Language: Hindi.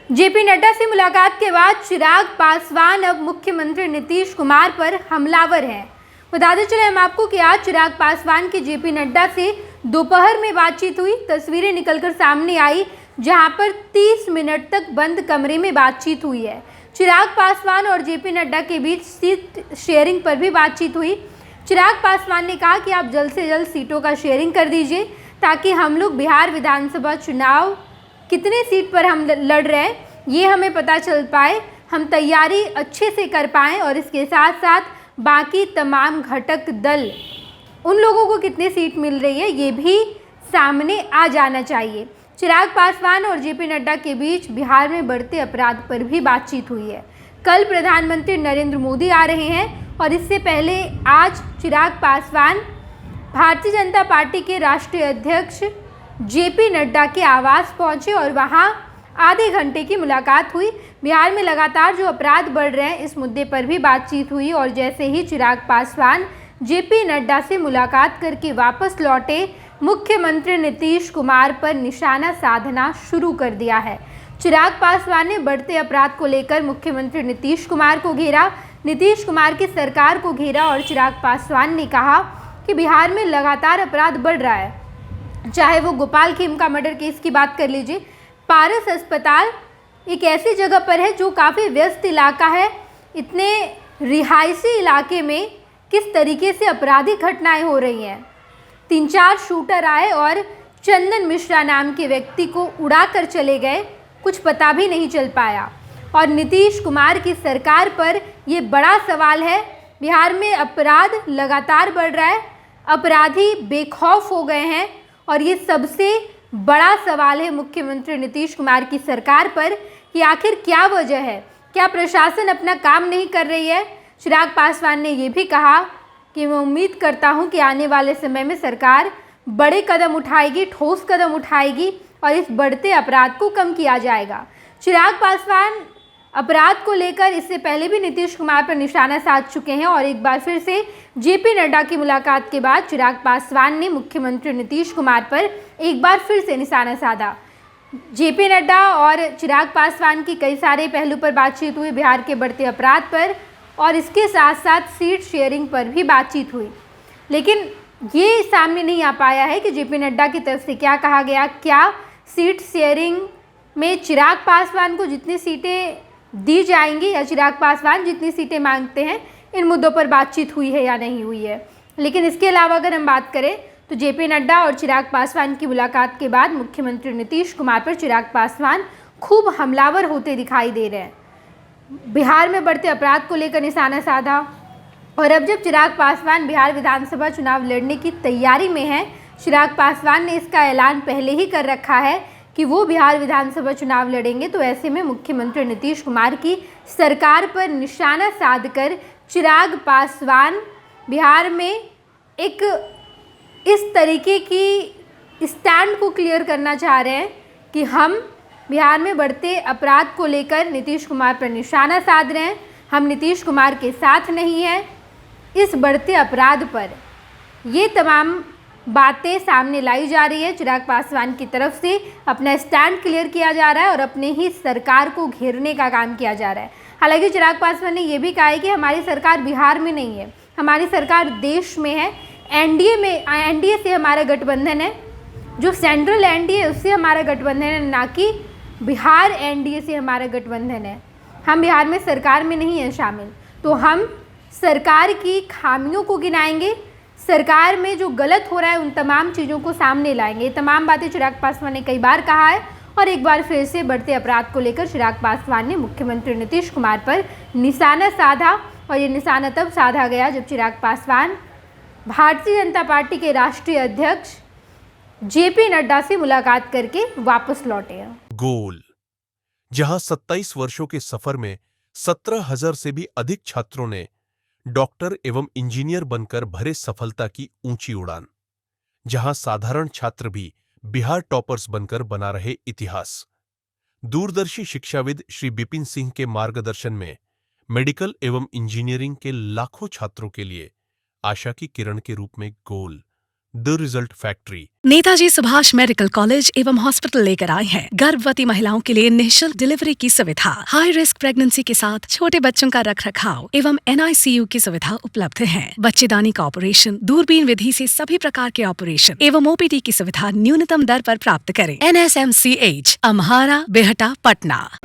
जेपी नड्डा से मुलाकात के बाद चिराग पासवान अब मुख्यमंत्री नीतीश कुमार पर हमलावर हैं। बताते चले हम आपको कि आज चिराग पासवान की जेपी नड्डा से दोपहर में बातचीत हुई। तस्वीरें निकलकर सामने आई जहां पर 30 मिनट तक बंद कमरे में बातचीत हुई है। चिराग पासवान और जेपी नड्डा के बीच सीट शेयरिंग पर भी बातचीत हुई। चिराग पासवान ने कहा कि आप जल्द से जल्द सीटों का शेयरिंग कर दीजिए ताकि हम लोग बिहार विधानसभा चुनाव कितने सीट पर हम लड़ रहे हैं ये हमें पता चल पाए, हम तैयारी अच्छे से कर पाएँ और इसके साथ साथ बाकी तमाम घटक दल उन लोगों को कितनी सीट मिल रही है ये भी सामने आ जाना चाहिए। चिराग पासवान और जेपी नड्डा के बीच बिहार में बढ़ते अपराध पर भी बातचीत हुई है। कल प्रधानमंत्री नरेंद्र मोदी आ रहे हैं और इससे पहले आज चिराग पासवान भारतीय जनता पार्टी के राष्ट्रीय अध्यक्ष जेपी नड्डा के आवास पहुंचे और वहां आधे घंटे की मुलाकात हुई। बिहार में लगातार जो अपराध बढ़ रहे हैं इस मुद्दे पर भी बातचीत हुई और जैसे ही चिराग पासवान जेपी नड्डा से मुलाकात करके वापस लौटे, मुख्यमंत्री नीतीश कुमार पर निशाना साधना शुरू कर दिया है। चिराग पासवान ने बढ़ते अपराध को लेकर मुख्यमंत्री नीतीश कुमार को घेरा, नीतीश कुमार की सरकार को घेरा और चिराग पासवान ने कहा कि बिहार में लगातार अपराध बढ़ रहा है। चाहे वो गोपाल खेमका मर्डर केस की बात कर लीजिए, पारस अस्पताल एक ऐसी जगह पर है जो काफ़ी व्यस्त इलाका है। इतने रिहायशी इलाके में किस तरीके से आपराधिक घटनाएं हो रही हैं। 3-4 शूटर आए और चंदन मिश्रा नाम के व्यक्ति को उड़ा कर चले गए, कुछ पता भी नहीं चल पाया। और नीतीश कुमार की सरकार पर ये बड़ा सवाल है। बिहार में अपराध लगातार बढ़ रहा है, अपराधी बेखौफ हो गए हैं और ये सबसे बड़ा सवाल है मुख्यमंत्री नीतीश कुमार की सरकार पर कि आखिर क्या वजह है, क्या प्रशासन अपना काम नहीं कर रही है। चिराग पासवान ने ये भी कहा कि मैं उम्मीद करता हूं कि आने वाले समय में सरकार बड़े कदम उठाएगी, ठोस कदम उठाएगी और इस बढ़ते अपराध को कम किया जाएगा। चिराग पासवान अपराध को लेकर इससे पहले भी नीतीश कुमार पर निशाना साध चुके हैं और एक बार फिर से जेपी नड्डा की मुलाकात के बाद चिराग पासवान ने मुख्यमंत्री नीतीश कुमार पर एक बार फिर से निशाना साधा। जेपी नड्डा और चिराग पासवान की कई सारे पहलू पर बातचीत हुई, बिहार के बढ़ते अपराध पर और इसके साथ साथ सीट शेयरिंग पर भी बातचीत हुई। लेकिन ये सामने नहीं आ पाया है कि जेपी नड्डा की तरफ से क्या कहा गया, क्या सीट शेयरिंग में चिराग पासवान को जितनी सीटें दी जाएंगी या चिराग पासवान जितनी सीटें मांगते हैं, इन मुद्दों पर बातचीत हुई है या नहीं हुई है। लेकिन इसके अलावा अगर हम बात करें तो जेपी नड्डा और चिराग पासवान की मुलाकात के बाद मुख्यमंत्री नीतीश कुमार पर चिराग पासवान खूब हमलावर होते दिखाई दे रहे हैं। बिहार में बढ़ते अपराध को लेकर निशाना साधा और अब जब चिराग पासवान बिहार विधानसभा चुनाव लड़ने की तैयारी में हैं, चिराग पासवान ने इसका ऐलान पहले ही कर रखा है कि वो बिहार विधानसभा चुनाव लड़ेंगे। तो ऐसे में मुख्यमंत्री नीतीश कुमार की सरकार पर निशाना साधकर चिराग पासवान बिहार में एक इस तरीके की स्टैंड को क्लियर करना चाह रहे हैं कि हम बिहार में बढ़ते अपराध को लेकर नीतीश कुमार पर निशाना साध रहे हैं, हम नीतीश कुमार के साथ नहीं हैं इस बढ़ते अपराध पर। ये तमाम बातें सामने लाई जा रही है। चिराग पासवान की तरफ से अपना स्टैंड क्लियर किया जा रहा है और अपने ही सरकार को घेरने का काम किया जा रहा है। हालांकि चिराग पासवान ने यह भी कहा है कि हमारी सरकार बिहार में नहीं है, हमारी सरकार देश में है। एनडीए से हमारा गठबंधन है, जो सेंट्रल एनडीए उससे हमारा गठबंधन है, ना कि बिहार एनडीए से हमारा गठबंधन है। हम बिहार में सरकार में नहीं हैं शामिल, तो हम सरकार की खामियों को गिनाएंगे, सरकार में जो गलत हो रहा है उन तमाम चीज़ों को सामने लाएंगे। ये तमाम बातें चिराग पासवान ने कई बार कहा है और एक बार फिर से बढ़ते अपराध को लेकर चिराग पासवान ने मुख्यमंत्री नीतीश कुमार पर निशाना साधा और ये निशाना तब साधा गया जब चिराग पासवान भारतीय जनता पार्टी के राष्ट्रीय अध्यक्ष जेपी नड्डा से मुलाकात करके वापस लौटे हैं। गोल, जहां 27 वर्षों के सफर में 17,000 से भी अधिक छात्रों ने डॉक्टर एवं इंजीनियर बनकर भरे सफलता की ऊंची उड़ान, जहां साधारण छात्र भी बिहार टॉपर्स बनकर बना रहे इतिहास। दूरदर्शी शिक्षाविद श्री बिपिन सिंह के मार्गदर्शन में मेडिकल एवं इंजीनियरिंग के लाखों छात्रों के लिए आशा की किरण के रूप में goal the result factory. Netaji Subhash medical college एवं हॉस्पिटल लेकर आए हैं गर्भवती महिलाओं के लिए निःशुल्क डिलीवरी की सुविधा। हाई रिस्क प्रेगनेंसी के साथ छोटे बच्चों का रखरखाव एवं NICU की सुविधा उपलब्ध है। बच्चेदानी का ऑपरेशन, दूरबीन विधि से सभी प्रकार के ऑपरेशन एवं OPD की सुविधा न्यूनतम दर पर प्राप्त करें। NSMCH, अम्हारा, बेहटा, पटना।